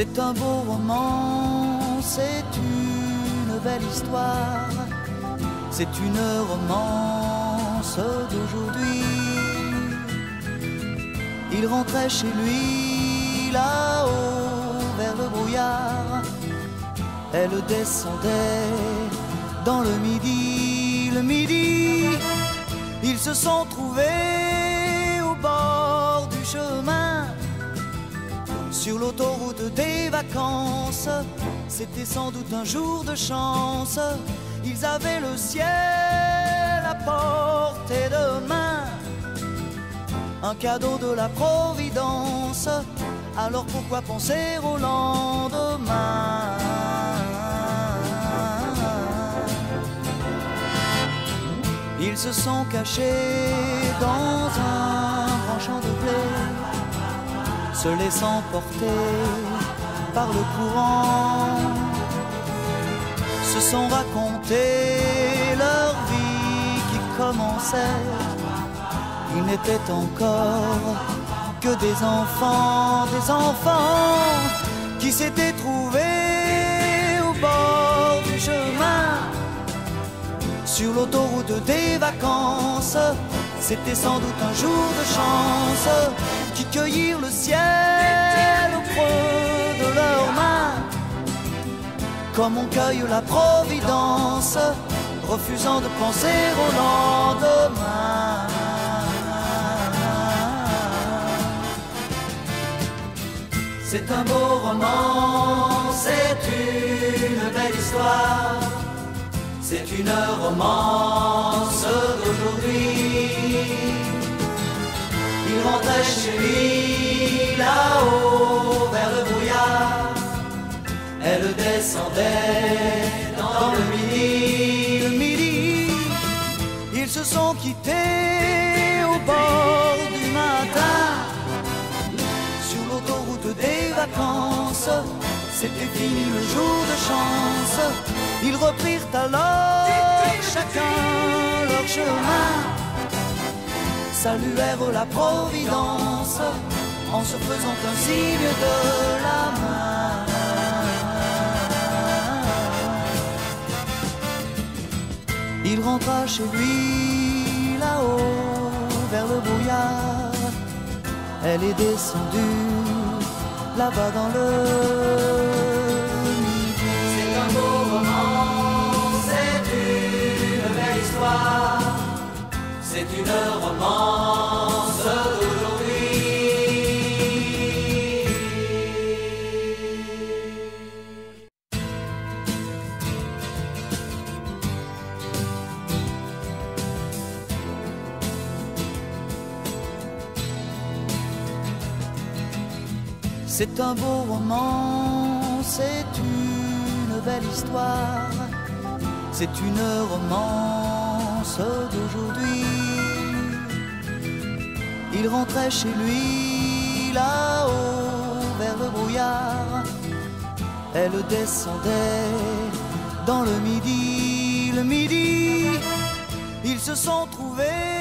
C'est un beau roman, c'est une belle histoire, c'est une romance d'aujourd'hui. Il rentrait chez lui là-haut vers le brouillard, elle descendait dans le midi, ils se sont trouvés au bord du chemin, sur l'autoroute des vacances. C'était sans doute un jour de chance, ils avaient le ciel à portée de main, un cadeau de la Providence. Alors pourquoi penser au lendemain? Ils se sont cachés dans un grand champ de blé, se laissant porter par le courant, se sont racontés leur vie qui commençait. Ils n'étaient encore que des enfants qui s'étaient trouvés au bord du chemin, sur l'autoroute des vacances. C'était sans doute un jour de chance, qui cueillirent le ciel au creux de leurs mains, comme on cueille la Providence, refusant de penser au lendemain. C'est un beau roman, c'est une belle histoire, c'est une romance d'aujourd'hui. Il rentrait chez lui là-haut vers le brouillard, elle descendait dans le midi. Ils se sont quittés au bord du matin, sur l'autoroute des vacances. C'était fini le jour de chance, ils reprirent alors chacun leur chemin, saluèrent la Providence en se faisant un signe de la main. Il rentra chez lui là-haut vers le brouillard, elle est descendue là-bas dans le midi. C'est un beau roman, c'est une belle histoire, c'est une romance d'aujourd'hui. C'est un beau roman, c'est une belle histoire, c'est une romance d'aujourd'hui. Il rentrait chez lui là-haut vers le brouillard, elle descendait dans le midi, ils se sont trouvés